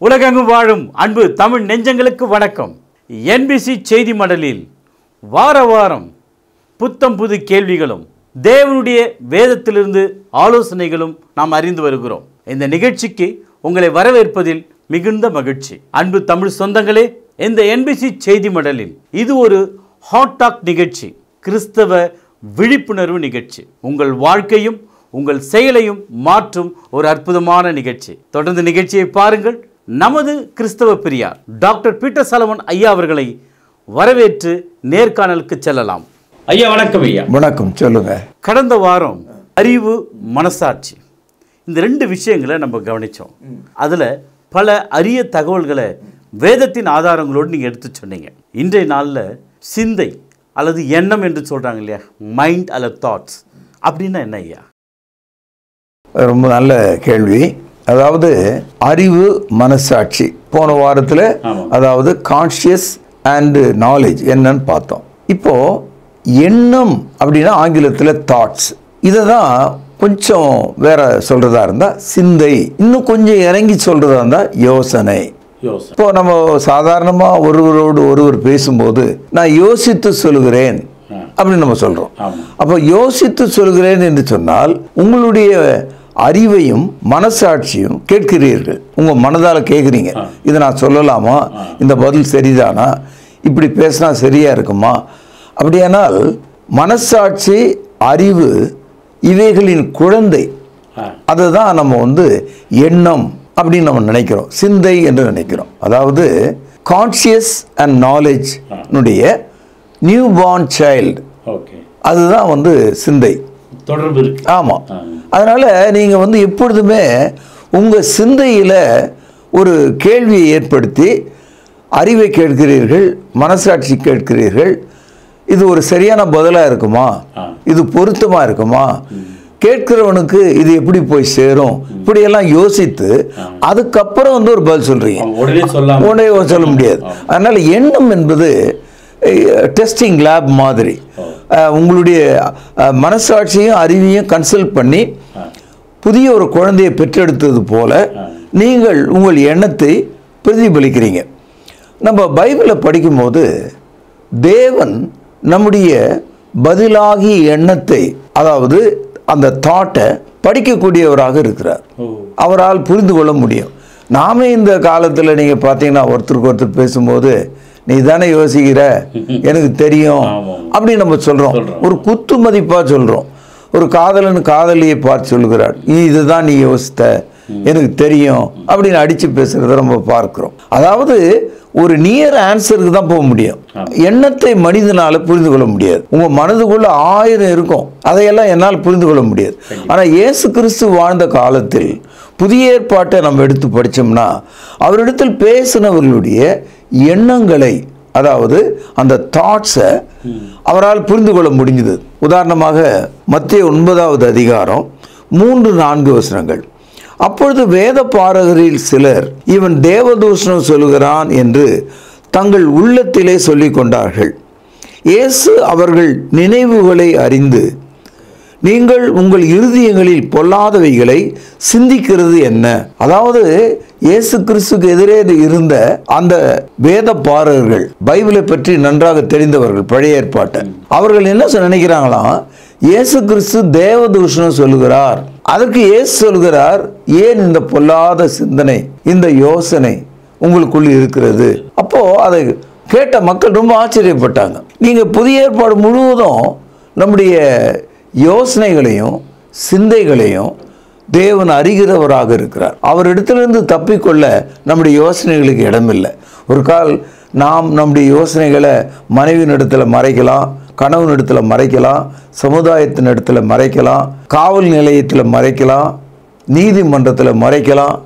உலகெங்கும் வாழும் அன்பு தமிழ் நெஞ்சங்களுக்கு வணக்கம். என்பிசி செய்தி மடலில் வார வாரம் புத்தம் புது கேள்விகளும் தேவனுடைய வேதத்திலிருந்து ஆலோசனைகளும் நாம் அறிந்து வருகிறோம். இந்த நிகழ்ச்சிக்கு உங்களை வரவேற்பதில் மிகுந்த மகிழ்ச்சி. அன்பு தமிழ் சொந்தங்களே, இந்த என்பிசி செய்தி மடலில் இது ஒரு ஹாட் டாக் நிகழ்ச்சி, கிறிஸ்தவ விழிப்புணர்வு நிகழ்ச்சி. உங்கள் வாழ்க்கையும் உங்கள் செயலையும் மாற்றும் ஒரு அற்புதமான நிகழ்ச்சி. தொடர்ந்து நிகழ்ச்சியை பாருங்கள். நமது கிறிஸ்தவ பிரியார் டாக்டர் பீட்டர் சாலமன் ஐயா அவர்களை வரவேற்று நேர்காணலுக்கு செல்லலாம். ஐயா வணக்கம். ஐயா வணக்கம். சொல்லுங்க. கடந்த வாரம் அறிவு, மனசாட்சி, இந்த ரெண்டு விஷயங்களை நம்ம கவனித்தோம். அதில் பல அரிய தகவல்களை வேதத்தின் ஆதாரங்களோடு நீங்கள் எடுத்து சொன்னீங்க. இன்றைய நாளில் சிந்தை அல்லது எண்ணம் என்று சொல்கிறாங்க இல்லையா, மைண்ட் அல்லது தாட்ஸ் அப்படின்னா என்ன ஐயா? ரொம்ப நல்ல கேள்வி. அதாவது அறிவு, மனசாட்சி போன வாரத்தில் அதாவது கான்ஷியஸ் அண்ட் நாலேஜ் என்னன்னு பார்த்தோம். இப்போ எண்ணம் அப்படின்னா ஆங்கிலத்தில் தாட்ஸ். இதை தான் கொஞ்சம் வேற சொல்றதா இருந்தால் சிந்தை, இன்னும் கொஞ்சம் இறங்கி சொல்றதா இருந்தால் யோசனை. இப்போ நம்ம சாதாரணமாக ஒருவரோடு ஒருவர் பேசும்போது நான் யோசித்து சொல்கிறேன் அப்படின்னு நம்ம சொல்றோம். அப்போ யோசித்து சொல்கிறேன் என்று சொன்னால் உங்களுடைய அறிவையும் மனசாட்சியும் கேட்கிறீர்கள். உங்க மனதால கேட்குறீங்க, இதை நான் சொல்லலாமா, இந்த பதில் சரிதானா, இப்படி பேசினா சரியா இருக்குமா. அப்படியானால் மனசாட்சி, அறிவு இவைகளின் குழந்தை. அதை தான் நம்ம எண்ணம் அப்படின்னு நம்ம நினைக்கிறோம், சிந்தை என்று நினைக்கிறோம். அதாவது conscious and knowledge new born child, அதுதான் சிந்தை தொடர்பு இருக்கு. ஆமாம். அதனால் நீங்கள் எப்பொழுதுமே உங்கள் சிந்தையில் ஒரு கேள்வியை ஏற்படுத்தி அறிவை கேட்கிறீர்கள், மனசாட்சி கேட்கிறீர்கள். இது ஒரு சரியான பதிலாக இருக்குமா, இது பொருத்தமாக இருக்குமா, கேட்கிறவனுக்கு இது எப்படி போய் சேரும், இப்படியெல்லாம் யோசித்து அதுக்கப்புறம் ஒரு பதில் சொல்கிறீங்க. உடனே சொல்ல முடியாது. அதனால் எண்ணம் என்பது டெஸ்டிங் லேப் மாதிரி. உங்களுடைய மனசாட்சியும் அறிவையும் கன்சல்ட் பண்ணி புதிய ஒரு குழந்தையை பெற்றெடுத்தது போல நீங்கள் உங்கள் எண்ணத்தை பிரதிபலிக்கிறீங்க. நம்ம பைபிளை படிக்கும்போது தேவன் நம்முடைய பதிலாகி எண்ணத்தை, அதாவது அந்த தாட்டை படிக்கக்கூடியவராக இருக்கிறார். அவரால் புரிந்து கொள்ள முடியும். நாமே இந்த காலத்தில் நீங்கள் பார்த்தீங்கன்னா ஒருத்தருக்கு ஒருத்தர் பேசும்போது நீ தானே யோசிக்கிற, எனக்கு தெரியும் அப்படின்னு நம்ம சொல்கிறோம். ஒரு குத்து மதிப்பாக சொல்கிறோம். ஒரு காதலன் காதலியை பார்த்து சொல்கிறார், இதுதான் நீ யோசித்த, எனக்கு தெரியும் அப்படின்னு அடித்து பேசுகிறத நம்ம பார்க்குறோம். அதாவது ஒரு நியர் ஆன்சருக்கு தான் போக முடியும். எண்ணத்தை மனிதனால புரிந்து கொள்ள முடியாது. உங்கள் மனதுக்குள்ள 1000 இருக்கும், அதையெல்லாம் என்னால் புரிந்து கொள்ள முடியாது. ஆனால் இயேசு கிறிஸ்து வாழ்ந்த காலத்தில் புதிய ஏற்பாட்டை நம்ம எடுத்து படித்தோம்னா அவரிடத்தில் பேசினவர்களுடைய எண்ணங்களை, அதாவது அந்த தாட்ஸை அவரால் புரிந்து கொள்ள முடிஞ்சது. உதாரணமாக மத்தேயு 9வது அதிகாரம் 3-4 வசனங்கள். அப்பொழுது வேத பாரகரில் சிலர் இவன் தேவதூஷணம் சொல்கிறான் என்று தங்கள் உள்ளத்திலே சொல்லிக் கொண்டார்கள். இயேசு அவர்கள் நினைவுகளை அறிந்து, நீங்கள் உங்கள் இருதயங்களில் பொல்லாதவைகளை சிந்திக்கிறது என்ன. அதாவது இயேசு கிறிஸ்துக்கு எதிரே இருந்த அந்த வேத பாரகர்கள், பைபிளை பற்றி நன்றாக தெரிந்தவர்கள், பழைய ஏற்பாட்டை, அவர்கள் என்ன நினைக்கிறாங்களாம், இயேசு கிறிஸ்து தேவதூஷணம் சொல்லுகிறார். அதற்கு இயேசு சொல்கிறார், ஏன் இந்த பொல்லாத சிந்தனை, இந்த யோசனை உங்களுக்குள் இருக்கிறது. அப்போ அதை கேட்ட மக்கள் ரொம்ப ஆச்சரியப்பட்டாங்க. நீங்க புதிய ஏற்பாடு முழுவதும் நம்முடைய யோசனைகளையும் சிந்தைகளையும் தேவன் அறிகிறவராக இருக்கிறார். அவரிடத்திலிருந்து தப்பிக்கொள்ள நம்முடைய யோசனைகளுக்கு இடமில்லை. ஒரு கால் நாம் நம்முடைய யோசனைகளை மனைவியினிடத்தில் மறைக்கலாம், கணவனிடத்தில் மறைக்கலாம், சமுதாயத்தின் இடத்துல மறைக்கலாம், காவல் நிலையத்தில் மறைக்கலாம், நீதிமன்றத்தில் மறைக்கலாம்.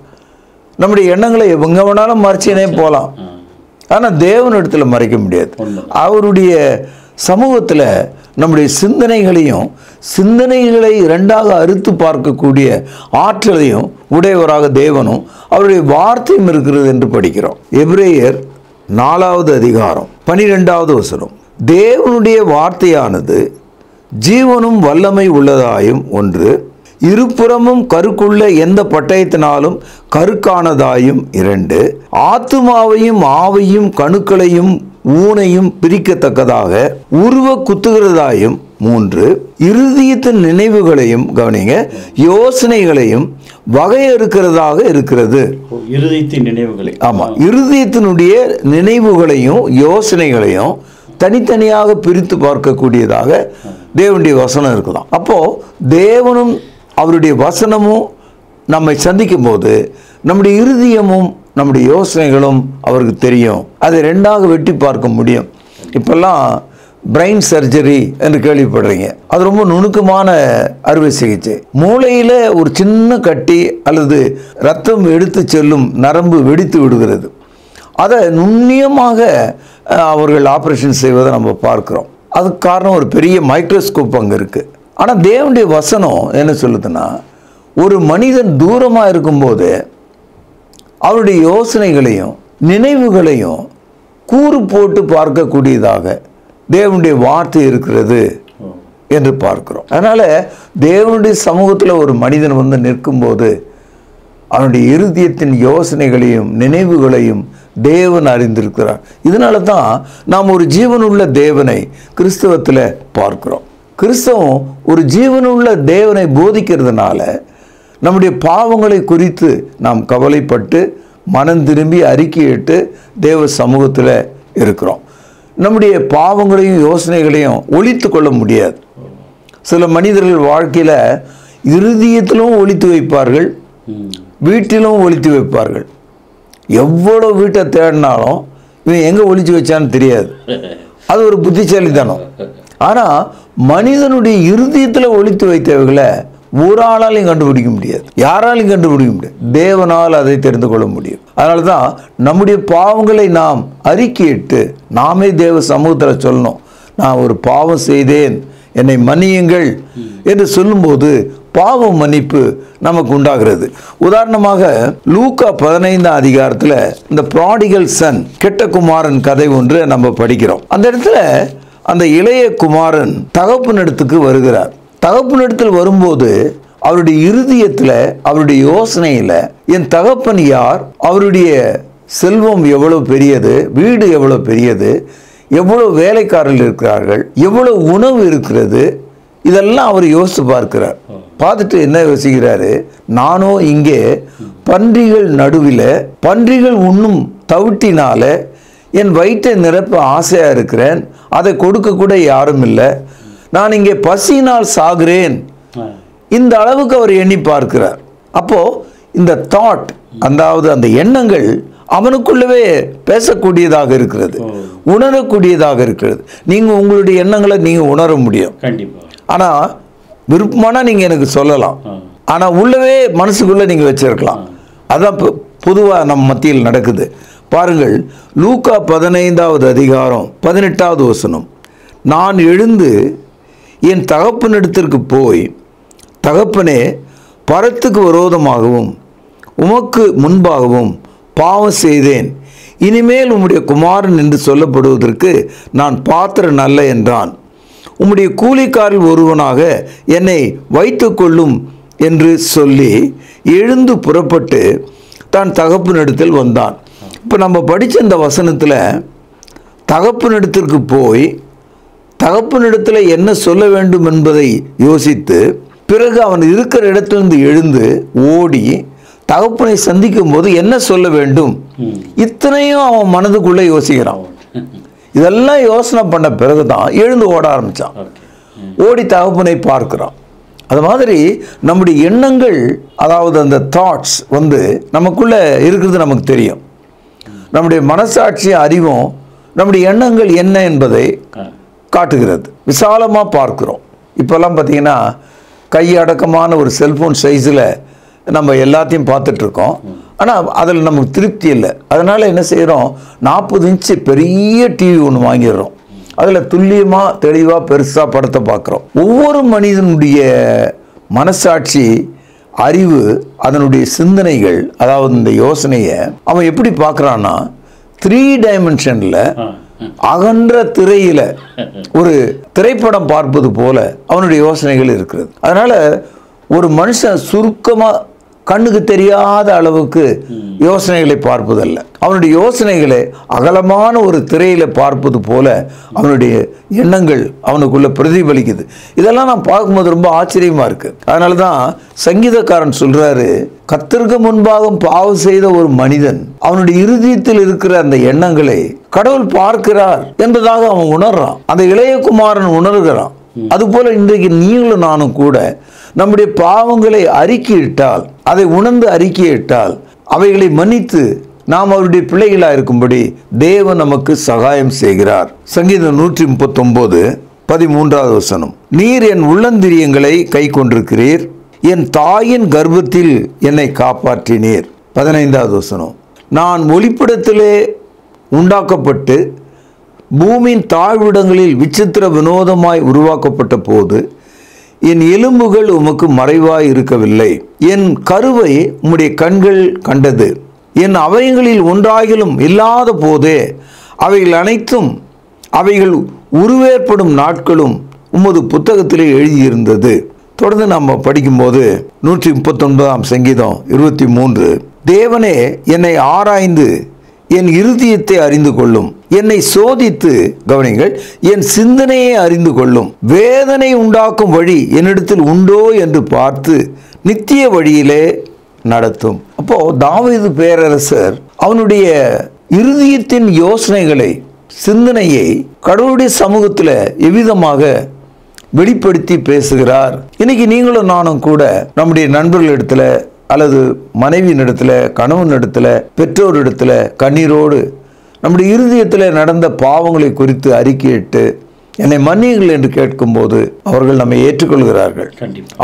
நம்முடைய எண்ணங்களை எங்கே வேணாலும் மறைச்சினே போகலாம். ஆனால் தேவனிடத்தில் மறைக்க முடியாது. அவருடைய சமூகத்தில் நம்முடைய சிந்தனைகளையும் சிந்தனைகளை இரண்டாக அறுத்து பார்க்கக்கூடிய ஆற்றலையும் உடையவராக தேவனும் அவருடைய வார்த்தையும் இருக்கிறது என்று படிக்கிறோம். எபிரேயர் 4வது அதிகாரம் 12வது வசனம். தேவனுடைய வார்த்தையானது ஜீவனும் வல்லமை உள்ளதாயும் ஒன்று, இருபுறமும் கருக்குள்ள எந்த பட்டயத்தினாலும் கருக்கானதாயும் 2, ஆத்துமாவையும் ஆவையும் கணுக்களையும் ஊனையும் பிரிக்கத்தக்கதாக உருவ குத்துகிறதாயும் 3, இருதயத்தின் நினைவுகளையும் கவனிங்க யோசனைகளையும் வகையறுக்கிறதாக இருக்கிறது. இருதயத்தின் நினைவுகளை, ஆமா, இருதயத்தினுடைய நினைவுகளையும் யோசனைகளையும் தனித்தனியாக பிரித்து பார்க்கக்கூடியதாக தேவனுடைய வசனம் இருக்கலாம். அப்போ தேவனும் அவருடைய வசனமும் நம்மை சந்திக்கும் போது நம்முடைய இருதயமும் நம்முடைய யோசனைகளும் அவருக்கு தெரியும். அதை ரெண்டாக வெட்டி பார்க்க முடியும். இப்பெல்லாம் பிரெயின் சர்ஜரி என்று கேள்விப்படுறீங்க. அது ரொம்ப நுணுக்கமான அறுவை சிகிச்சை. மூளையில் ஒரு சின்ன கட்டி அல்லது ரத்தம் எடுத்து செல்லும் நரம்பு வெடித்து விடுகிறது. அதை நுண்ணியமாக அவர்கள் ஆப்ரேஷன் செய்வதை நம்ம பார்க்குறோம். அதுக்கு காரணம் ஒரு பெரிய மைக்ரோஸ்கோப் அங்கே இருக்குது. ஆனால் தேவனுடைய வசனம் என்ன சொல்லுதுன்னா, ஒரு மனிதன் தூரமாக இருக்கும்போது அவருடைய யோசனைகளையும் நினைவுகளையும் கூறு போட்டு பார்க்கக்கூடியதாக தேவனுடைய வார்த்தை இருக்கிறது என்று பார்க்கிறோம். அதனால் தேவனுடைய சமூகத்தில் ஒரு மனிதன் வந்து நிற்கும்போது அவனுடைய இருதயத்தின் யோசனைகளையும் நினைவுகளையும் தேவன் அறிந்திருக்கிறார். இதனால தான் நாம் ஒரு ஜீவனுள்ள தேவனை கிறிஸ்தவத்தில் பார்க்கிறோம். கிறிஸ்தவம் ஒரு ஜீவனுள்ள தேவனை போதிக்கிறதுனால நம்முடைய பாவங்களை குறித்து நாம் கவலைப்பட்டு மனம் திரும்பி அறிக்கையிட்டு தேவ சமூகத்தில் இருக்கிறோம். நம்முடைய பாவங்களையும் யோசனைகளையும் ஒழித்து கொள்ள முடியாது. சில மனிதர்கள் வாழ்க்கையில் இருதயத்திலும் ஒழித்து வைப்பார்கள், வீட்டிலும் ஒழித்து வைப்பார்கள். எவ்வளோ வீட்டை தேடினாலும் இவன் எங்கே ஒழிச்சு வச்சான்னு தெரியாது. அது ஒரு புத்திசாலித்தனம். ஆனால் மனிதனுடைய இருதயத்தில் ஒழித்து வைத்தவர்களை ஒரு ஆளாலையும் கண்டுபிடிக்க முடியாது, யாராலையும் கண்டுபிடிக்க முடியாது. தேவனால் அதை தெரிந்து கொள்ள முடியும். அதனால தான் நம்முடைய பாவங்களை நாம் அறிக்கையிட்டு நாமே தேவ சமூகத்தில் சொல்லணும், நான் ஒரு பாவம் செய்தேன், என்னை மன்னியுங்கள் என்று சொல்லும்போது பாவ மன்னிப்பு நமக்கு உண்டாகிறது. உதாரணமாக லூக்கா 15ஆம் அதிகாரத்தில் இந்த ப்ராடிகல் சன், கெட்ட குமாரன் கதை ஒன்று நம்ம படிக்கிறோம். அந்த இடத்துல அந்த இளைய குமாரன் தகப்பனிடத்துக்கு வருகிறார். தகப்பனிடத்தில் வரும்போது அவருடைய இருதயத்தில் அவருடைய யோசனையில் என் தகப்பன் யார், அவருடைய செல்வம் எவ்வளவு பெரியது, வீடு எவ்வளவு பெரியது, எவ்வளவு வேலைக்காரர்கள் இருக்கிறார்கள், எவ்வளவு உணவு இருக்கிறது, இதெல்லாம் அவர் யோசித்து பார்க்கிறார். பார்த்துட்டு என்ன யோசிக்கிறாரு, நானோ இங்கே பன்றிகள் நடுவில் பன்றிகள் உண்ணும் தவிட்டினால என் வயிற்றை நிரப்ப ஆசையாக இருக்கிறேன், அதை கொடுக்க கூட யாரும் இல்லை, நான் இங்கே பசியினால் சாகிறேன். இந்த அளவுக்கு அவர் எண்ணி பார்க்கிறார். அப்போ இந்த தாட், அதாவது அந்த எண்ணங்கள் அவனுக்குள்ளவே பேசக்கூடியதாக இருக்கிறது, உணரக்கூடியதாக இருக்கிறது. நீங்கள் உங்களுடைய எண்ணங்களை நீங்கள் உணர முடியும். ஆனால் விருப்பமானா நீங்கள் எனக்கு சொல்லலாம், ஆனால் உள்ளவே மனசுக்குள்ளே நீங்கள் வச்சிருக்கலாம். அதான் பொதுவாக நம்ம மத்தியில் நடக்குது. பாருங்கள், லூக்கா 15ஆவது அதிகாரம் 18ஆவது வசனம், நான் எழுந்து என் தகப்பனிடத்திற்கு போய், தகப்பனே, பரத்துக்கு விரோதமாகவும் உமக்கு முன்பாகவும் பாவம் செய்தேன், இனிமேல் உம்முடைய குமாரன் என்று சொல்லப்படுவதற்கு நான் பாத்திரன் அல்ல என்றான். உம்முடைய கூலிக்காரில் ஒருவனாக என்னை வைத்து கொள்ளும் என்று சொல்லி எழுந்து புறப்பட்டு தான் தகப்பனிடத்தில் வந்தான். இப்போ நம்ம படித்த இந்த வசனத்தில் தகப்பனிடத்திற்கு போய் தகப்பனிடத்தில் என்ன சொல்ல வேண்டும் என்பதை யோசித்து, பிறகு அவன் இருக்கிற இடத்திலிருந்து எழுந்து ஓடி தகப்பனை சந்திக்கும் போது என்ன சொல்ல வேண்டும், இத்தனையும் அவன் மனதுக்குள்ளே யோசிக்கிறான். இதெல்லாம் யோசனை பண்ண பிறகுதான் எழுந்து ஓட ஆரம்பித்தான். ஓடி தகப்பனை பார்க்கிறான். அது மாதிரி நம்முடைய எண்ணங்கள், அதாவது அந்த தாட்ஸ் வந்து நமக்குள்ளே இருக்கிறது நமக்கு தெரியும். நம்முடைய மனசாட்சி அறிவும் நம்முடைய எண்ணங்கள் என்ன என்பதை காட்டுகிறது. விசாலமாக பார்க்கிறோம். இப்போல்லாம் பார்த்தீங்கன்னா கையடக்கமான ஒரு செல்ஃபோன் சைஸில் நம்ம எல்லாத்தையும் பார்த்துட்ருக்கோம். ஆனால் அதில் நமக்கு திருப்தி இல்லை. அதனால் என்ன செய்கிறோம், 40 இன்ச்சு பெரிய டிவி ஒன்று வாங்கிடுறோம். அதில் துல்லியமாக தெளிவாக பெருசாக படத்தை பார்க்குறோம். ஒவ்வொரு மனிதனுடைய மனசாட்சி அறிவு, அதனுடைய சிந்தனைகள், அதாவது இந்த யோசனையை அவன் எப்படி பார்க்குறான்னா 3 டைமென்ஷனில் அகன்ற திரையில் ஒரு திரைப்படம் பார்ப்பது போல அவனுடைய யோசனைகள் இருக்கிறது. அதனால் ஒரு மனுஷன் சுருக்கமாக கண்ணுக்கு தெரியாத அளவுக்கு யோசனைகளை பார்ப்பதல்ல. அவனுடைய யோசனைகளை அகலமான ஒரு திரையில பார்ப்பது போல அவனுடைய எண்ணங்கள் அவனுக்குள்ள பிரதிபலிக்குது. இதெல்லாம் நான் பார்க்கும்போது ரொம்ப ஆச்சரியமா இருக்கு. அதனால தான் சங்கீதக்காரன் சொல்றாரு, கர்த்தருக்கு முன்பாக பாவம் செய்த ஒரு மனிதன் அவனுடைய இருதயத்தில் இருக்கிற அந்த எண்ணங்களை கடவுள் பார்க்கிறார் என்பதாக அவன் உணர்றான். அந்த இளையகுமாரன் உணர்கிறான். அதுபோல இன்றைக்கு நீங்களும் நானும் கூட நம்முடைய பாவங்களை அறிக்கையிட்டால், அதை உணர்ந்து அறிக்கையிட்டால், அவைகளை மன்னித்து நாம் அவருடைய பிள்ளைகளாக இருக்கும்படி தேவன் நமக்கு சகாயம் செய்கிறார். சங்கீதம் 139:13 வசனம், நீர் என் உள்ளந்திரியங்களை கை கொண்டிருக்கிறீர், என் தாயின் கர்ப்பத்தில் என்னை காப்பாற்றினீர். 15 வசனம், நான் ஒளிப்பிடத்திலே உண்டாக்கப்பட்டு பூமியின் தாழ்விடங்களில் விசித்திர வினோதமாய் உருவாக்கப்பட்ட போது என் எலும்புகள் உமக்கு மறைவாய் இருக்கவில்லை. என் கருவை உம்முடைய கண்கள் கண்டது. என் அவயங்களில் ஒன்றாகிலும் இல்லாத போதே அவைகள் அனைத்தும் அவைகள் உருவேற்படும் நாட்களும் உமது புத்தகத்திலே எழுதியிருந்தது. தொடர்ந்து நம்ம படிக்கும்போது 139 சங்கீதம் 23, தேவனே என்னை ஆராய்ந்து என் இருதயத்தை அறிந்து கொள்ளும், என்னை சோதித்து கவனிங்கள், என் சிந்தனையை அறிந்து கொள்ளும், வேதனை உண்டாக்கும் வழி என்னிடத்தில் உண்டோ என்று பார்த்து நித்திய வழியிலே நடத்தும். அப்போ தாவீது பேரரசர் அவனுடைய இருதயத்தின் யோசனைகளை, சிந்தனையை கடவுளுடைய சமூகத்தில் எவ்விதமாக வெளிப்படுத்தி பேசுகிறார். இன்னைக்கு நீங்களும் நானும் கூட நம்முடைய நண்பர்களிடத்துல அல்லது மனைவியினிடத்துல, கணவனிடத்துல, பெற்றோரிடத்துல கண்ணீரோடு நம்முடைய இருதயத்தில் நடந்த பாவங்களை குறித்து அறிக்கையிட்டு என்னை மன்னியுங்கள் என்று கேட்கும்போது அவர்கள் நம்மை ஏற்றுக்கொள்கிறார்கள்.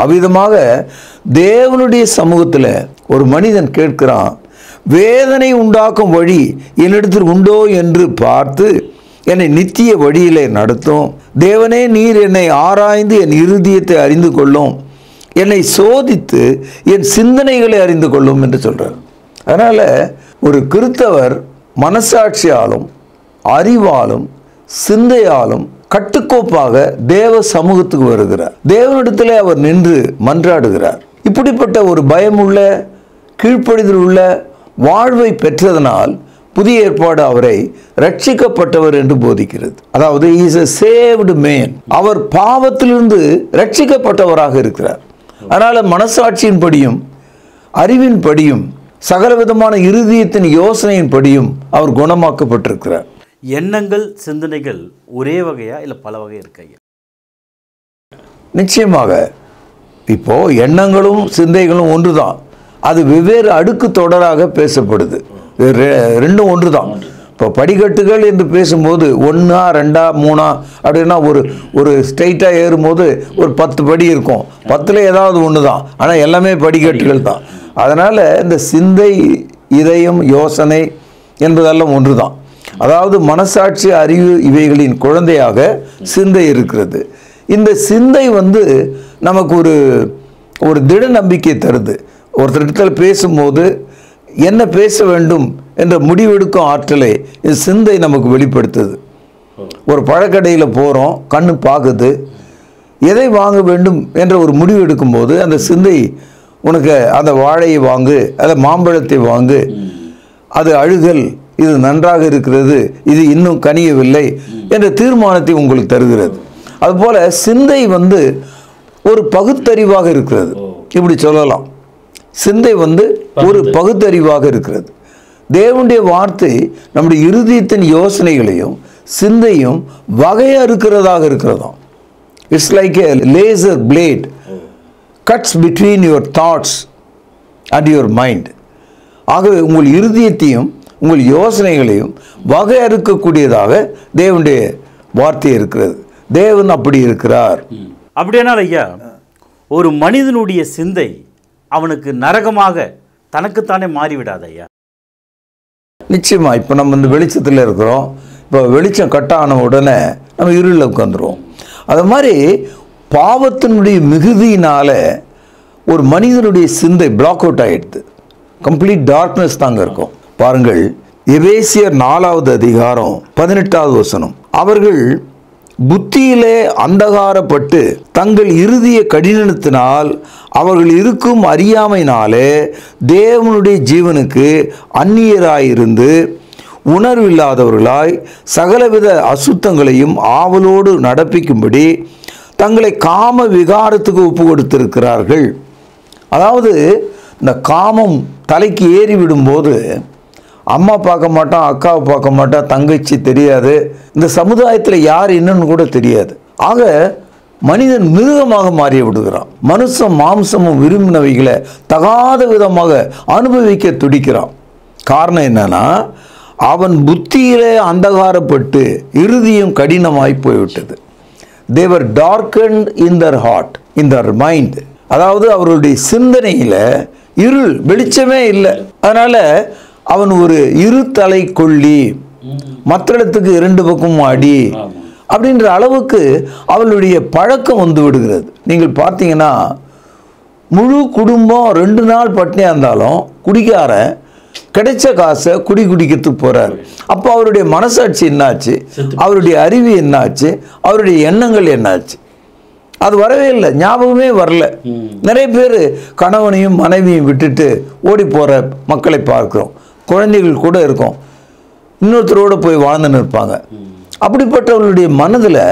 அவ்விதமாக தேவனுடைய சமூகத்தில் ஒரு மனிதன் கேட்கிறான், வேதனை உண்டாக்கும் வழி என்னிடத்தில் உண்டோ என்று பார்த்து என்னை நித்திய வழியிலே நடத்தும். தேவனே நீர் என்னை ஆராய்ந்து என் இருதயத்தை அறிந்து கொள்ளும், என்னை சோதித்து என் சிந்தனைகளை அறிந்து கொள்ளும் என்று சொல்றார். அதனால ஒரு கிறிஸ்தவர் மனசாட்சியாலும் அறிவாலும் சிந்தையாலும் கட்டுக்கோப்பாக தேவ சமூகத்துக்கு வருகிறார். தேவனிடத்திலே அவர் நின்று மன்றாடுகிறார். இப்படிப்பட்ட ஒரு பயமுள்ள, கீழ்ப்படிதல் உள்ள வாழ்வை பெற்றதனால் புதிய ஏற்பாடு அவரை ரட்சிக்கப்பட்டவர் என்று போதிக்கிறது. அதாவது he is a saved man. அவர் பாவத்திலிருந்து ரட்சிக்கப்பட்டவராக இருக்கிறார். அதனால மனசாட்சியின் படியும் அறிவின் படியும் சகலவிதமான இருதயத்தின் யோசனையின் படியும் அவர் குணமாக்கப்பட்டிருக்கிறார். எண்ணங்கள், சிந்தனைகள் ஒரே வகையா இல்லை பல வகை இருக்கையா? நிச்சயமாக. இப்போ எண்ணங்களும் சிந்தைகளும் ஒன்றுதான், அது வெவ்வேறு அடுக்கு தொடராக பேசப்படுது. ரெண்டும் ஒன்று தான். இப்போ படிக்கட்டுகள் என்று பேசும்போது 1, 2, 3 அப்படின்னா ஒரு ஸ்ட்ரைட்டாக ஏறும்போது ஒரு 10 படி இருக்கும். 10ல் ஏதாவது ஒன்று தான், ஆனால் எல்லாமே படிக்கட்டுகள் தான். அதனால் இந்த சிந்தை, இதயம், யோசனை என்பதெல்லாம் ஒன்று தான். அதாவது மனசாட்சி, அறிவு இவைகளின் குழந்தையாக சிந்தை இருக்கிறது. இந்த சிந்தை நமக்கு ஒரு திட நம்பிக்கை தருது. ஒருத்தரிடத்தில் பேசும்போது என்ன பேச வேண்டும் என்ற முடிவெடுக்கும் ஆற்றலை இந்த சிந்தை நமக்கு வெளிப்படுத்துது. ஒரு பழக்கடையில் போகிறோம், கண்ணு பார்க்குது, எதை வாங்க வேண்டும் என்ற ஒரு முடிவு எடுக்கும்போது அந்த சிந்தை உனக்கு அந்த வாழையை வாங்கு, அந்த மாம்பழத்தை வாங்கு, அது அழுகல், இது நன்றாக இருக்கிறது, இது இன்னும் கனியவில்லை என்ற தீர்மானத்தை உங்களுக்கு தருகிறது. அதுபோல் சிந்தை ஒரு பகுத்தறிவாக இருக்கிறது. இப்படி சொல்லலாம், சிந்தை ஒரு பகுத்தறிவாக இருக்கிறது. தேவனுடைய வார்த்தை நம்முடைய இருதயத்தின் யோசனைகளையும் சிந்தையும் வகையறுக்கிறதாக இருக்கிறதாம். It's like a laser blade cuts between your thoughts and your mind. ஆகவே உங்கள் இருதயத்தையும் உங்கள் யோசனைகளையும் வகையறுக்கக்கூடியதாக தேவனுடைய வார்த்தை இருக்கிறது. தேவன் அப்படி இருக்கிறார். அப்படியானால் ஐயா, ஒரு மனிதனுடைய சிந்தை அவனுக்கு நரகமாக தனக்குத்தானே மாறிவிடாது ஐயா? நிச்சயமா. இப்போ நம்ம இந்த வெளிச்சத்தில் இருக்கிறோம். இப்போ வெளிச்சம் கட்டான உடனே நம்ம இருளில் உட்காந்துருவோம். அது மாதிரி பாவத்தினுடைய மிகுதியினால ஒரு மனிதனுடைய சிந்தை பிளாக் அவுட் ஆகிடுது. கம்ப்ளீட் டார்க்னஸ் தாங்க இருக்கும். பாருங்கள், எபேசியர் 4வது அதிகாரம் 18வது வசனம், அவர்கள் புத்தியிலே அந்தகாரப்பட்டு தங்கள் இருதய கடினத்தினால் அவர்கள் இருக்கும் அறியாமையினாலே தேவனுடைய ஜீவனுக்கு அந்நியராயிருந்து உணர்வில்லாதவர்களாய் சகலவித அசுத்தங்களையும் ஆவலோடு நடப்பிக்கும்படி தங்களை காம விகாரத்துக்கு ஒப்பு கொடுத்திருக்கிறார்கள். அதாவது இந்த காமம் தலைக்கு ஏறி விடும்போது அம்மா பார்க்க மாட்டான், அக்காவை பார்க்க மாட்டான், தங்கச்சி தெரியாது, இந்த சமுதாயத்தில் யார் என்னன்னு கூட தெரியாது. ஆக மனிதன் மிருகமாக மாறி விடுகிறான். மனுஷன் மாம்சமும் விரும்பினவைகளை தகாத விதமாக அனுபவிக்க துடிக்கிறான். காரணம் என்னன்னா, அவன் புத்தியிலே அந்தகாரப்பட்டு இருதயம் கடினமாய் போய்விட்டது. they were darkened in their heart, in their mind. அதாவது அவருடைய சிந்தனையில் இருள், வெளிச்சமே இல்லை. அதனால அவன் ஒரு இருத்தலை கொள்ளி, மற்ற இடத்துக்கு 2 பக்கமும் அடி அப்படின்ற அளவுக்கு அவளுடைய பழக்கம் வந்து விடுகிறது. நீங்கள் பார்த்தீங்கன்னா முழு குடும்பம் 2 நாள் பட்டினியாக இருந்தாலும் குடிக்காரன் கிடைச்ச காசை குடிக்கிறதுக்கு போறாரு. அப்போ அவருடைய மனசாட்சி என்னாச்சு, அவருடைய அறிவு என்னாச்சு, அவருடைய எண்ணங்கள் என்னாச்சு? அது வரவே இல்லை, ஞாபகமே வரல. நிறைய பேர் கணவனையும் மனைவியும் விட்டுட்டு ஓடி போற மக்களை பார்க்கிறோம். குழந்தைகள் கூட இருக்கும், இன்னொருத்தரோட போய் வாழ்ந்துன்னு இருப்பாங்க. அப்படிப்பட்டவர்களுடைய மனதில்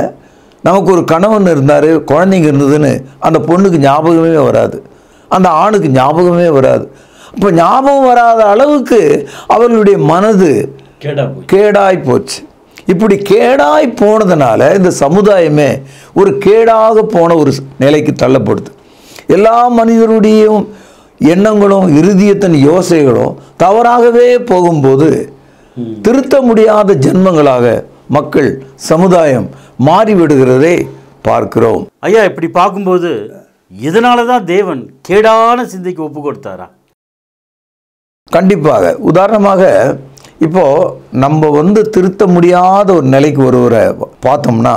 நமக்கு ஒரு கணவன் இருந்தார், குழந்தைங்க இருந்ததுன்னு அந்த பொண்ணுக்கு ஞாபகமே வராது, அந்த ஆணுக்கு ஞாபகமே வராது. இப்போ ஞாபகம் வராத அளவுக்கு அவர்களுடைய மனது கேடாய் போச்சு. இப்படி கேடாய் போனதுனால இந்த சமுதாயமே ஒரு கேடாக போன ஒரு நிலைக்கு தள்ளப்படுது. எல்லா மனிதருடைய எண்ணங்களும் இருதயத்தின் யோசனைகளும் தவறாகவே போகும்போது திருத்த முடியாத ஜென்மங்களாக மக்கள் சமுதாயம் மாறிவிடுகிறதை பார்க்கிறோம். ஐயா, இப்படி பார்க்கும்போது இதனால தான் தேவன் கேடான சிந்தைக்கு ஒப்பு கொடுத்தாரா? கண்டிப்பாக. உதாரணமாக இப்போ நம்ம திருத்த முடியாத ஒரு நிலைக்கு ஒருவரை பார்த்தோம்னா,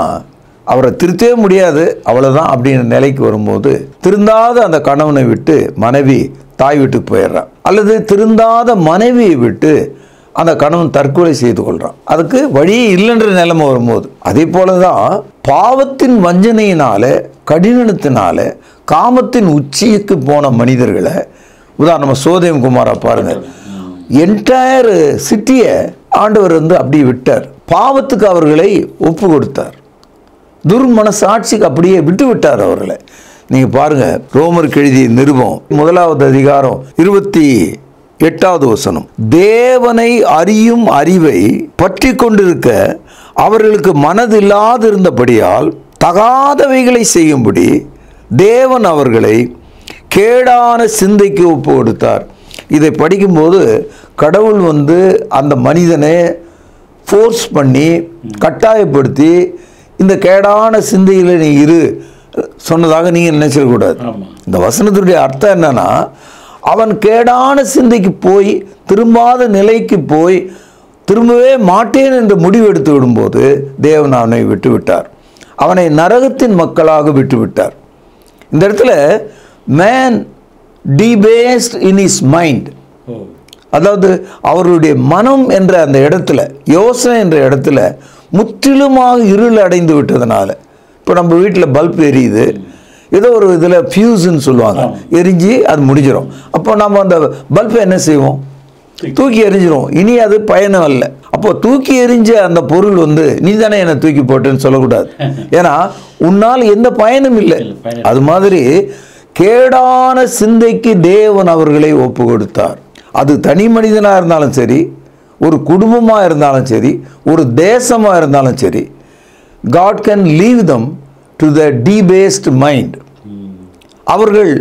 அவரை திருத்தவே முடியாது அவ்வளோதான் அப்படின்ற நிலைக்கு வரும்போது, திருந்தாத அந்த கணவனை விட்டு மனைவி தாய் வீட்டுக்கு போயிடுறான், அல்லது திருந்தாத மனைவியை விட்டு அந்த கணவன் தற்கொலை செய்து கொள்கிறான். அதுக்கு வழியே இல்லைன்ற நிலைமை வரும்போது, அதே போல தான் பாவத்தின் வஞ்சனையினால கடினத்தினால காமத்தின் உச்சிக்கு போன மனிதர்களை, உதாரணமாக சோதேம் குமாரா பாருங்க, என்டையர் சிட்டியை ஆண்டவர் அப்படியே விட்டார். பாவத்துக்கு அவர்களை ஒப்பு கொடுத்தார், துர்மனசாட்சிக்கு அப்படியே விட்டு விட்டார் அவர்களை. நீங்க பாருங்க, ரோமருக்கு எழுதிய நிருபம் 1வது அதிகாரம் 28வது வசனம், தேவனை அறியும் அறிவை பற்றி கொண்டிருக்க அவர்களுக்கு மனதில்லாதிருந்தபடியால் தகாதவைகளை செய்யும்படி தேவன் அவர்களை கேடான சிந்தைக்கு ஒப்பு கொடுத்தார். இதை படிக்கும்போது கடவுள் அந்த மனிதனை ஃபோர்ஸ் பண்ணி கட்டாயப்படுத்தி இந்த கேடான சிந்தையில் நீ இரு சொன்னதாக நீங்கள் நினைச்சிடக்கூடாது. இந்த வசனத்துடைய அர்த்தம் என்னன்னா, அவன் கேடான சிந்தைக்கு போய் திரும்பாத நிலைக்கு போய் திரும்பவே மாட்டேன் என்று முடிவு எடுத்து விடும்போது தேவன் அவனை விட்டு விட்டார், அவனை நரகத்தின் மக்களாக விட்டு விட்டார். இந்த இடத்துல man debased in his mind, அதாவது அவருடைய மனம் என்ற அந்த இடத்துல, யோசனை என்ற இடத்துல முற்றிலுமாக இருள் அடைந்து விட்டதுனால, இப்போ நம்ம வீட்டில் பல்ப் எரியுது, ஏதோ ஒரு இதில் ஃபியூஸ்ன்னு சொல்லுவாங்க, எரிஞ்சு அது முடிஞ்சிடும். அப்போ நம்ம அந்த பல்பை என்ன செய்வோம், தூக்கி எரிஞ்சிரும், இனி அது பயணம் இல்லை. அப்போ தூக்கி எரிஞ்ச அந்த பொருள் நீ தானே என்னை தூக்கி போட்டேன்னு சொல்லக்கூடாது, ஏன்னா உன்னால் எந்த பயனும் இல்லை. அது மாதிரி கேடான சிந்தைக்கு தேவன் அவர்களை ஒப்பு கொடுத்தார். அது தனி மனிதனாக இருந்தாலும் சரி, ஒரு குடும்பமாக இருந்தாலும் சரி, ஒரு தேசமாக இருந்தாலும் சரி, God can leave them to the debased mind. அவர்கள்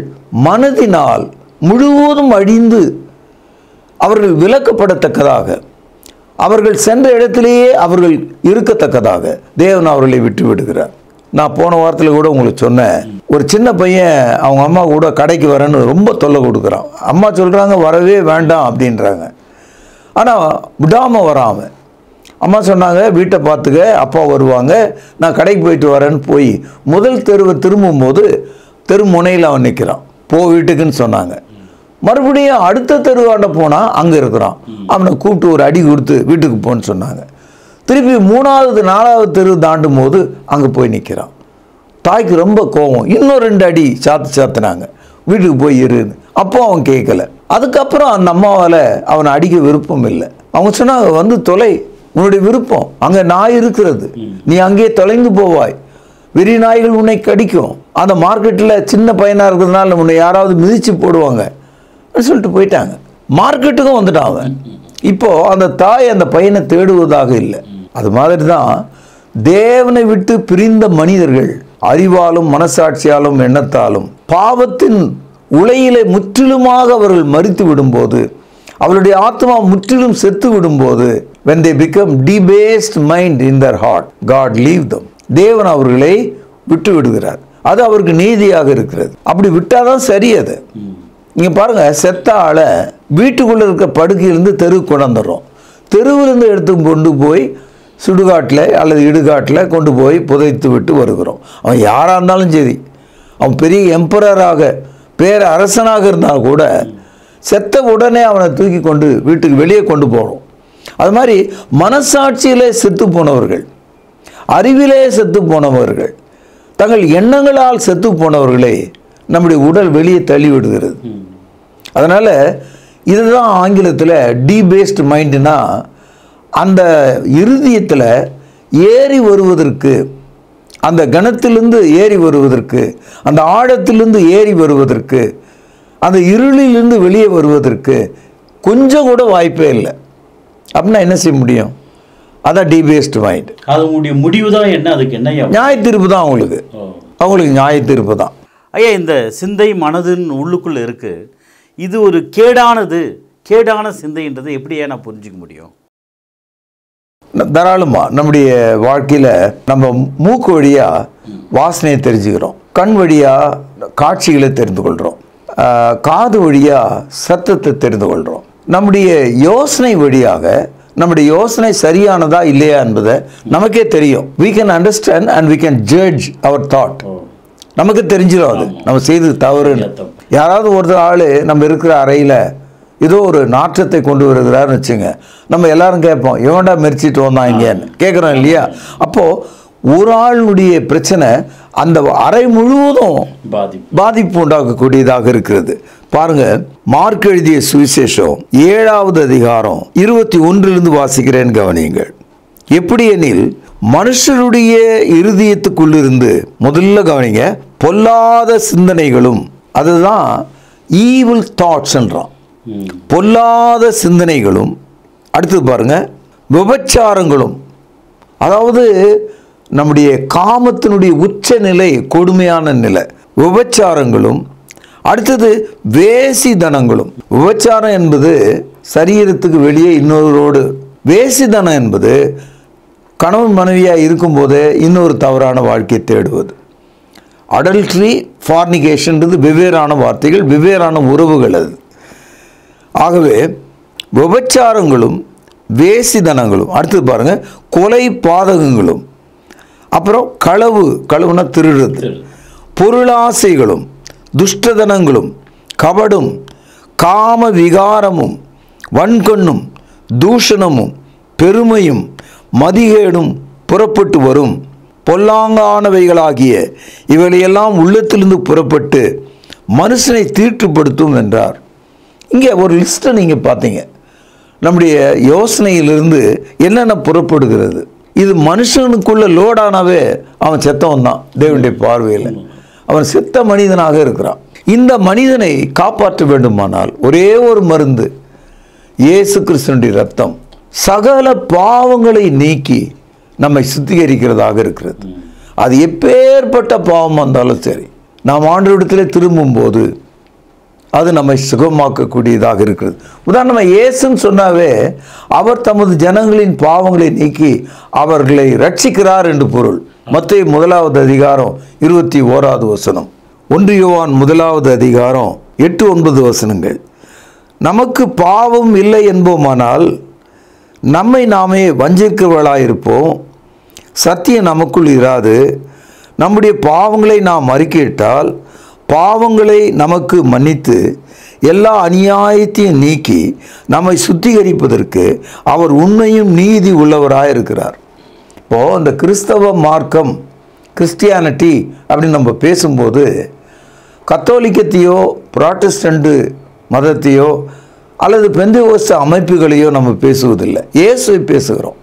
மனதினால் முழுவதும் அழிந்து அவர்கள் விலக்கப்படத்தக்கதாக, அவர்கள் சென்ற இடத்திலேயே அவர்கள் இருக்கத்தக்கதாக தேவன் அவர்களை விட்டு விடுகிறார். நான் போன வாரத்தில் கூட உங்களுக்கு சொன்னேன், ஒரு சின்ன பையன் அவங்க அம்மா கூட கடைக்கு வரேன்னு ரொம்ப தொல்லை கொடுக்குறான். அம்மா சொல்கிறாங்க வரவே வேண்டாம் அப்படின்றாங்க, ஆனால் விடாமல் வராமல். அம்மா சொன்னாங்க வீட்டை பார்த்துக்க, அப்பா வருவாங்க, நான் கடைக்கு போயிட்டு வரேன்னு போய் முதல் தெருவை திரும்பும்போது தெரு முனையில் அவன் நிற்கிறான், போ வீட்டுக்குன்னு சொன்னாங்க. மறுபடியும் அடுத்த தெருவாண்ட போனால் அங்கே இருக்கிறான், அவனை கூப்பிட்டு ஒரு அடி கொடுத்து வீட்டுக்கு போன்னு சொன்னாங்க. திருப்பி 3வது 4வது தெரு தாண்டும் போது அங்கே போய் நிற்கிறான். தாய்க்கு ரொம்ப கோபம், இன்னும் 2 அடி சாத்துனாங்க, வீட்டுக்கு போய் இருன்னு. அப்போ அவன் கேட்கல. அதுக்கப்புறம் அந்த அம்மாவால் அவனை அடிக்க விருப்பம் இல்லை. அவங்க சொன்னாங்க, வந்து தொலை, உன்னுடைய விருப்பம், அங்கே நாய் இருக்கிறது, நீ அங்கே தொலைந்து போவாய், வெறி நாய்கள் உன்னை கடிக்கும், அந்த மார்க்கெட்டில் சின்ன பையனாக இருக்கிறதுனால உன்னை யாராவது மிதித்து போடுவாங்க சொல்லிட்டு போயிட்டாங்க. மார்க்கெட்டுக்கும் வந்துட்டான் அவன். இப்போது அந்த தாய் அந்த பையனை தேடுவதாக இல்லை. அது மாதிரி தான் தேவனை விட்டு பிரிந்த மனிதர்கள் அறிவாலும் மனசாட்சியாலும் எண்ணத்தாலும் பாவத்தின் உலையிலே முற்றிலுமாக அவர்கள் மரித்து விடும்போது, அவருடைய ஆத்மா முற்றிலும் செத்து விடும்போது, when they become debased mind in their heart, God leave them. தேவன் அவர்களை விட்டு விடுகிறார். அது அவருக்கு நீதியாக இருக்கிறது. அப்படி விட்டாதான் சரி. அது நீங்க பாருங்க, செத்த ஆளை வீட்டுக்குள்ள இருக்க படுக்கையிலிருந்து தெருவுக்கு கொண்டாந்துடுறோம். தெருவிலிருந்து எடுத்து கொண்டு போய் சுடுகாட்டில் அல்லது இடுகாட்டில் கொண்டு போய் புதைத்து விட்டு வருகிறோம். அவன் யாராக இருந்தாலும் சரி, அவன் பெரிய எம்பரராக பேர அரசனாக இருந்தால் கூட செத்த உடனே அவனை தூக்கி கொண்டு வீட்டுக்கு வெளியே கொண்டு போகிறோம். அது மாதிரி மனசாட்சியிலே செத்து போனவர்கள், அறிவிலே செத்து போனவர்கள், தங்கள் எண்ணங்களால் செத்து போனவர்களை நம்முடைய உடல் வெளியே தள்ளி விடுகிறது. அதனால் இதுதான் ஆங்கிலத்தில் டீபேஸ்ட் மைண்டுனா, அந்த இருதயத்தில் ஏறி வருவதற்கு, அந்த கணத்திலிருந்து ஏறி வருவதற்கு, அந்த ஆழத்திலிருந்து ஏறி வருவதற்கு, அந்த இருளிலிருந்து வெளியே வருவதற்கு கொஞ்சம் கூட வாய்ப்பே இல்லை. அப்படின்னா என்ன செய்ய முடியும்? அதான் டீபேஸ்ட் மைண்ட். அதனுடைய முடிவு தான் என்ன? அதுக்கு என்ன நியாய தீர்ப்பு தான் அவங்களுக்கு நியாய தீர்ப்பு தான். ஐயா, இந்த சிந்தை மனதின் உள்ளுக்குள்ளே இருக்குது. இது ஒரு கேடான சிந்தைன்றது எப்படியா நான் புரிஞ்சிக்க முடியும்? தாராளமாக நம்முடைய வாழ்க்கையில் நம்ம மூக்கு வழியாக வாசனையை தெரிஞ்சுக்கிறோம், கண் வழியாக காட்சிகளை தெரிந்து கொள்கிறோம், காது வழியாக சத்தத்தை தெரிந்து கொள்கிறோம். நம்முடைய யோசனை வழியாக நம்முடைய யோசனை சரியானதா இல்லையா என்பதை நமக்கே தெரியும். we can understand and we can judge our thought. நமக்கு தெரிஞ்சிடும் அது நம்ம செய்தது தவறுன்னு. யாராவது ஒருத்தர் ஆள் நம்ம இருக்கிற அறையில் ஏதோ ஒரு நாற்றத்தை கொண்டு வருகிறாருன்னு வச்சுங்க, நம்ம எல்லாரும் கேட்போம், எவன்டா மெரிச்சிட்டு வந்தான் இங்கேன்னு கேட்குறோம் இல்லையா? அப்போது ஒரு ஆளுடைய பிரச்சனை அந்த அறை முழுவதும் பாதிப்பு உண்டாக்கக்கூடியதாக இருக்கிறது. பாருங்க, மார்க் எழுதிய சுவிசேஷம் 7வது அதிகாரம் 21 வாசிக்கிறேன், கவனியுங்கள். எப்படி எனில், மனுஷருடைய இருதயத்துக்குள்ளிருந்து, முதல்ல கவனிங்க, பொல்லாத சிந்தனைகளும், அதுதான் ஈவில் தாட்ஸ்ன்றான், பொல்லாத சிந்தனைகளும், அடுத்தது பாருங்க விபச்சாரங்களும், அதாவது நம்முடைய காமத்தினுடைய உச்ச நிலை, கொடுமையான நிலை, விபச்சாரங்களும், அடுத்தது வேசிதனங்களும். விபச்சாரம் என்பது சரீரத்துக்கு வெளியே இன்னொருவரோடு, வேசிதனம் என்பது கணவன் மனைவியாக இருக்கும்போதே இன்னொரு தவறான வாழ்க்கையை தேடுவது. அடல்ட்ரி, ஃபார்னிகேஷன்றது வெவ்வேறான வார்த்தைகள், வெவ்வேறான உறவுகள். அது ஆகவே விபச்சாரங்களும் வேசிதனங்களும், அடுத்தது பாருங்க கொலை பாதகங்களும், அப்புறம் களவுனா திருடுறது, பொருளாசைகளும், துஷ்டதனங்களும், கபடும், காம விகாரமும், வன்கண்ணும், தூஷணமும், பெருமையும், மதிகேடும் புறப்பட்டு வரும். பொல்லாங்கானவைகளாகிய இவைகளையெல்லாம் உள்ளத்திலிருந்து புறப்பட்டு மனுஷனை தீட்டுப்படுத்தும் என்றார். இங்கே ஒரு லிஸ்ட்டை நீங்கள் பார்த்தீங்க. நம்முடைய யோசனையிலிருந்து என்னென்ன புறப்படுகிறது, இது மனுஷனுக்குள்ள லோடானாவே அவன் செத்தவன் தான் தேவனுடைய பார்வையில். அவன் செத்த மனிதனாக இருக்கிறான். இந்த மனிதனை காப்பாற்ற வேண்டுமானால் ஒரே ஒரு மருந்து, இயேசு கிறிஸ்துவின் ரத்தம் சகல பாவங்களை நீக்கி நம்மை சுத்திகரிக்கிறதாக இருக்கிறது. அது எப்பேற்பட்ட பாவம் வந்தாலும் சரி, நாம் ஆண்டவரிடத்தில் திரும்பும்போது அது நம்மை சுகமாக்கக்கூடியதாக இருக்கிறது. உதாரணமாக இயேசுன்னு சொன்னாவே அவர் தமது ஜனங்களின் பாவங்களை நீக்கி அவர்களை ரட்சிக்கிறார் என்று பொருள். மத்தேயு 1வது அதிகாரம் 21வது வசனம், 1 யோவான் 1வது அதிகாரம் 8-9 வசனங்கள். நமக்கு பாவம் இல்லை என்போமானால் நம்மை நாமே வஞ்சிக்கிறவர்களாயிருப்போம், சத்தியம் நமக்குள் இராது. நம்முடைய பாவங்களை நாம் அறிக்கையிட்டால் பாவங்களை நமக்கு மன்னித்து எல்லா அநியாயத்தையும் நீக்கி நம்மை சுத்திகரிப்பதற்கு அவர் உண்மையும் நீதி உள்ளவராயிருக்கிறார். இப்போது இந்த கிறிஸ்தவ மார்க்கம், கிறிஸ்டியானிட்டி அப்படின்னு நம்ம பேசும்போது கத்தோலிக்கத்தையோ புராட்டஸ்டன்ட் மதத்தையோ அல்லது பெந்தேகோஸ்து அமைப்புகளையோ நம்ம பேசுவதில்லை, இயேசுவை பேசுகிறோம்.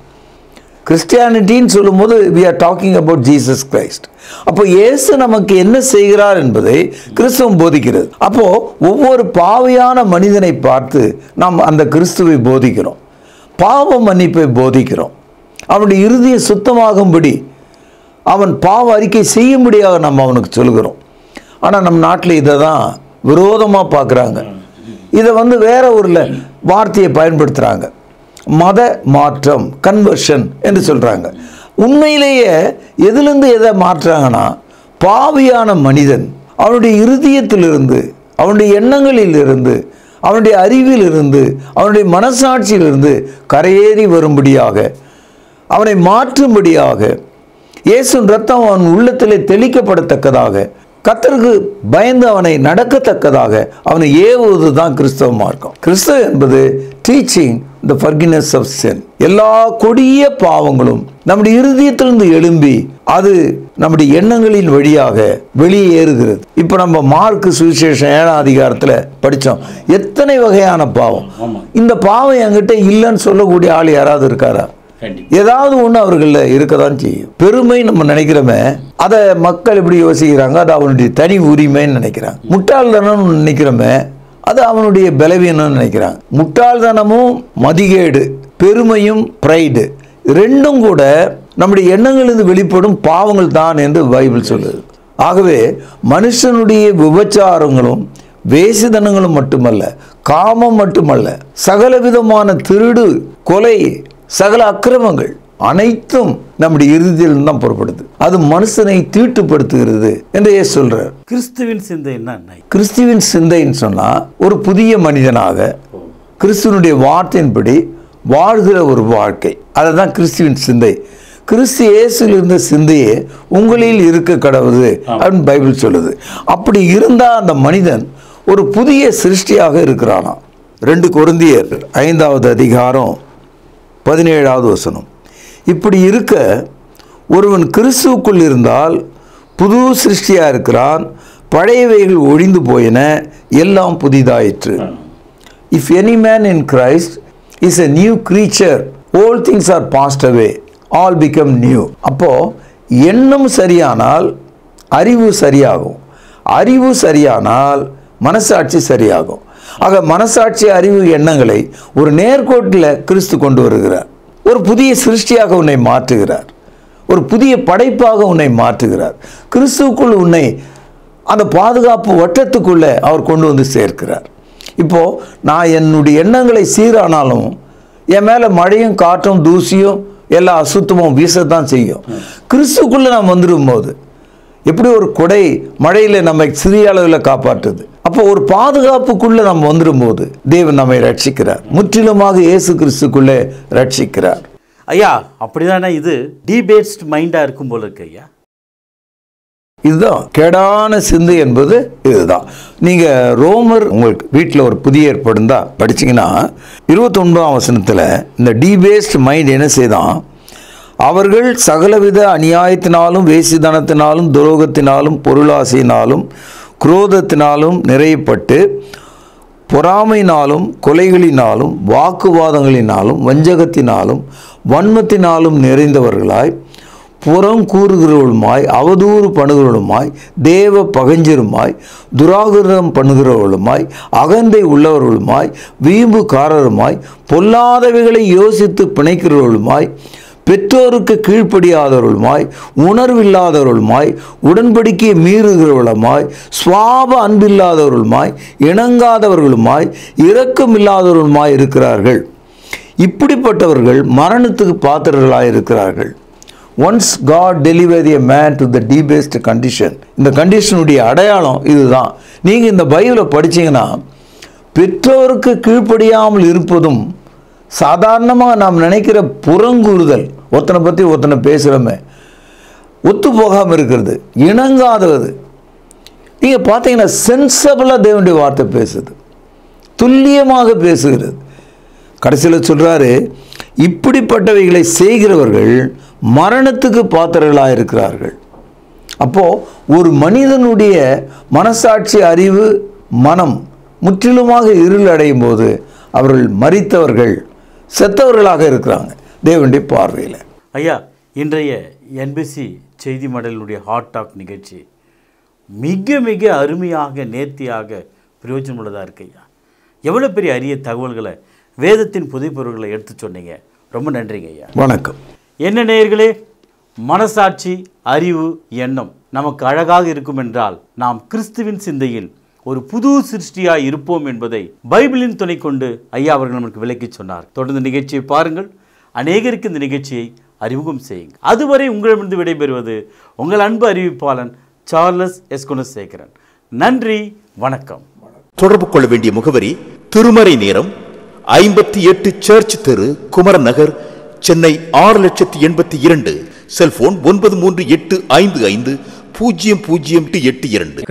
கிறிஸ்டியானிட்டின்னு சொல்லும்போது we are talking about Jesus Christ. அப்போ இயேசு நமக்கு என்ன செய்கிறார் என்பதை கிறிஸ்துவம் போதிக்கிறது. அப்போ ஒவ்வொரு பாவியான மனிதனை பார்த்து நாம் அந்த கிறிஸ்துவை போதிக்கிறோம், பாவ மன்னிப்பை போதிக்கிறோம், அவனுடைய இருதயம் சுத்தமாகும்படி அவன் பாவ அறிக்கை செய்யும்படியாக நம்ம அவனுக்கு சொல்கிறோம். ஆனால் நம் நாட்டில் இதை தான் விரோதமாக பார்க்குறாங்க. இதை வேற ஒரு வார்த்தையை பயன்படுத்துகிறாங்க, மத மாற்றம், கன்வர்ஷன் என்று சொல்கிறாங்க. உண்மையிலேயே எதிலிருந்து எதை மாற்றுறாங்கன்னா, பாவியான மனிதன் அவனுடைய இருதயத்திலிருந்து, அவனுடைய எண்ணங்களிலிருந்து, அவனுடைய அறிவிலிருந்து, அவனுடைய மனசாட்சியிலிருந்து கரையேறி வரும்படியாக, அவனை மாற்றும்படியாக, இயேசுவின் ரத்தம் அவன் உள்ளத்திலே தெளிக்கப்படத்தக்கதாக, கர்த்தருக்கு பயந்து அவனை நடக்கத்தக்கதாக அவனை ஏவுவது தான் கிறிஸ்தவ மார்க்கம். கிறிஸ்தவம் என்பது teaching the forgiveness of sin. எல்லா கொடிய பாவங்களும் நம்முடைய இருதயத்திலிருந்து எழும்பி அது நம்முடைய எண்ணங்களின் வழியாக வெளியேறுகிறது. இப்போ நம்ம மார்க் சுவிசேஷம் 7ஆம் அதிகாரத்தில் படித்தோம், எத்தனை வகையான பாவம். இந்த பாவம் என்கிட்ட இல்லைன்னு சொல்லக்கூடிய ஆள் யாராவது இருக்காரா? ஏதாவது ஒன்று அவர்களில் இருக்க தான் செய்யும். பெருமை நம்ம நினைக்கிறோமே, அதை மக்கள் எப்படி யோசிக்கிறாங்க, அது அவனுடைய தனி உரிமைன்னு நினைக்கிறாங்க. முட்டாள்தனம்னு நினைக்கிறோமே, அது அவனுடைய பலவீனம்னு நினைக்கிறாங்க. முட்டாள்தனமும் மதிகேடு, பெருமையும் ப்ரைடு, ரெண்டும் கூட நம்முடைய எண்ணங்களிலிருந்து வெளிப்படும் பாவங்கள் தான் என்று பைபிள் சொல்லுது. ஆகவே மனுஷனுடைய விபச்சாரங்களும் வேசித்தனங்களும் மட்டுமல்ல, காமம் மட்டுமல்ல, சகல விதமான திருடு, கொலை, சகல அக்கிரமங்கள் அனைத்தும் நம்முடைய இறுதியில் தான் புறப்படுது. அது மனுஷனை தீட்டுப்படுத்துகிறது என்று சொல்றார். கிறிஸ்துவின் சிந்தை என்ன? கிறிஸ்துவின் சிந்தைன்னு சொன்னா ஒரு புதிய மனிதனாக கிறிஸ்துவனுடைய வார்த்தையின்படி வாழ்கிற ஒரு வாழ்க்கை, அதுதான் கிறிஸ்துவின் சிந்தை. கிறிஸ்து இயேசுவில் இருந்த சிந்தையே உங்களில் இருக்க கடவுது அப்படின்னு பைபிள் சொல்லுது. அப்படி இருந்தா அந்த மனிதன் ஒரு புதிய சிருஷ்டியாக இருக்கிறானா. 2 கொரிந்தியர் 5ஆவது அதிகாரம் 17ஆவது வசனம். இப்படி இருக்க ஒருவன் கிறிஸ்துவுக்குள் இருந்தால் புது சிருஷ்டியாக இருக்கிறான், பழையவைகள் ஒழிந்து போயின, எல்லாம் புதிதாயிற்று. If any man in Christ is a new creature, all things are passed away, all become new. அப்போது எண்ணம் சரியானால் அறிவு சரியாகும், அறிவு சரியானால் மனசாட்சி சரியாகும். ஆக மனசாட்சி, அறிவு, எண்ணங்களை ஒரு நேர்கோட்டில் கிறிஸ்து கொண்டு வருகிறார். ஒரு புதிய சிருஷ்டியாக உன்னை மாற்றுகிறார், ஒரு புதிய படைப்பாக உன்னை மாற்றுகிறார். கிறிஸ்துவுக்குள் உன்னை அந்த பாதுகாப்பு வட்டத்துக்குள்ளே அவர் கொண்டு வந்து சேர்க்கிறார். இப்போது நான் என்னுடைய எண்ணங்களை சீரானாலும் என் மேலே மழையும் காற்றும் தூசியும் எல்லா அசுத்தமும் வீசத்தான் செய்யும். கிறிஸ்துக்குள்ளே நாம் வந்துடும் போது எப்படி ஒரு கொடை மழையில் நம்மை சிறிய அளவில் காப்பாற்றுது, அப்போ ஒரு பாதுகாப்புக்குள்ளே நம்ம வந்துடும் போது தேவன் நம்மை ரட்சிக்கிறார், முற்றிலுமாக இயேசு கிறிஸ்துக்குள்ளே ரட்சிக்கிறார். ஐயா, அப்படிதானே இது டிபேஸ்ட் மைண்டாக இருக்கும் போல இருக்கு ஐயா. இதுதான் கேடான சிந்தை என்பது இதுதான். நீங்கள் ரோமர் உங்களுக்கு வீட்டில் ஒரு புதிய ஏற்பாடு தான் படிச்சிங்கன்னா 29ஆம் வசனத்தில் இந்த டிபேஸ்ட் மைண்ட் என்ன செய்தான், அவர்கள் சகலவித அநியாயத்தினாலும் வேசித்தனத்தினாலும் துரோகத்தினாலும் பொருளாசையினாலும் குரோதத்தினாலும் நிறையப்பட்டு பொறாமையினாலும் கொலைகளினாலும் வாக்குவாதங்களினாலும் வஞ்சகத்தினாலும் வன்மத்தினாலும் நிறைந்தவர்களாய் புறம் கூறுகிறவர்களுமாய் அவதூறு பண்ணுகிறவர்களுமாய் தேவ பகஞ்சருமாய் துராகிருதம் பண்ணுகிறவர்களுமாய் அகந்தை உள்ளவர்களுமாய் வீம்புக்காரருமாய் பொல்லாதவைகளை யோசித்து பிணைக்கிறவர்களுமாய் பெற்றோருக்கு கீழ்ப்படியாதவர்களுமாய் உணர்வில்லாதவர்களுமாய் உடன்படிக்கையை மீறுகிறவர்களுமாய் சுவாப அன்பில்லாதவர்களுமாய் இணங்காதவர்களுமாய் இரக்கமில்லாதவர்களுமாய் இருக்கிறார்கள். இப்படிப்பட்டவர்கள் மரணத்துக்கு பாத்திரர்களாய் இருக்கிறார்கள். Once God deliver a man to the debased condition, இந்த கண்டிஷனுடைய அடையாளம் இதுதான். நீங்கள் இந்த பைபிளை படிச்சீங்கன்னா பெற்றோருக்கு கீழ்ப்படியாமல் இருப்பதும் சாதாரணமாக நாம் நினைக்கிற புறங்கூறுதல், ஒருத்தனை பற்றி ஒருத்தனை பேசுகிறோமே, ஒத்து போகாமல் இருக்கிறது, இணங்காதது, நீங்கள் பார்த்தீங்கன்னா சென்சபிளாக தேவனுடைய வார்த்தை பேசுது, துல்லியமாக பேசுகிறது. கடைசியில் சொல்கிறாரு, இப்படிப்பட்டவைகளை செய்கிறவர்கள் மரணத்துக்கு பாத்திரர்களாக இருக்கிறார்கள். அப்போது ஒரு மனிதனுடைய மனசாட்சி, அறிவு, மனம் முற்றிலுமாக இருள் அடையும் போது அவர்கள் மரித்தவர்கள், செத்தவர்களாக இருக்கிறாங்க தேவனுடைய பார்வையில். ஐயா, இன்றைய என்பிசி செய்தி மடலினுடைய ஹாட் டாக் நிகழ்ச்சி மிக மிக அருமையாக, நேர்த்தியாக, பிரயோஜனமுள்ளதாக இருக்கு ஐயா. எவ்வளோ பெரிய அரிய தகவல்களை, வேதத்தின் புதைப்பொருள்களை எடுத்து சொன்னீங்க. ரொம்ப நன்றிங்க ஐயா. வணக்கம். என்ன நேயர்களே, மனசாட்சி, அறிவு, எண்ணம் நமக்கு அழகாக இருக்கும் என்றால் நாம் கிறிஸ்துவின் சிந்தையில் ஒரு புது சிருஷ்டியாய் இருப்போம் என்பதை பைபிளின் துணை கொண்டு ஐயா அவர்கள் நமக்கு விளக்கி சொன்னார். தொடர்ந்து நிகழ்ச்சியை பாருங்கள், அநேகருக்கு இந்த நிகழ்ச்சியை அறிமுகம் செய்யுங்கள். அதுவரை உங்களிடமிருந்து விடைபெறுவது உங்கள் அன்பு அறிவிப்பாளன் சார்லஸ் எஸ் குணசேகரன். நன்றி, வணக்கம். தொடர்பு கொள்ள வேண்டிய முகவரி: திருமறை நேரம், 58 சர்ச் தெரு, குமரன் நகர், சென்னை 6,82,000. செல்போன் 9385500882.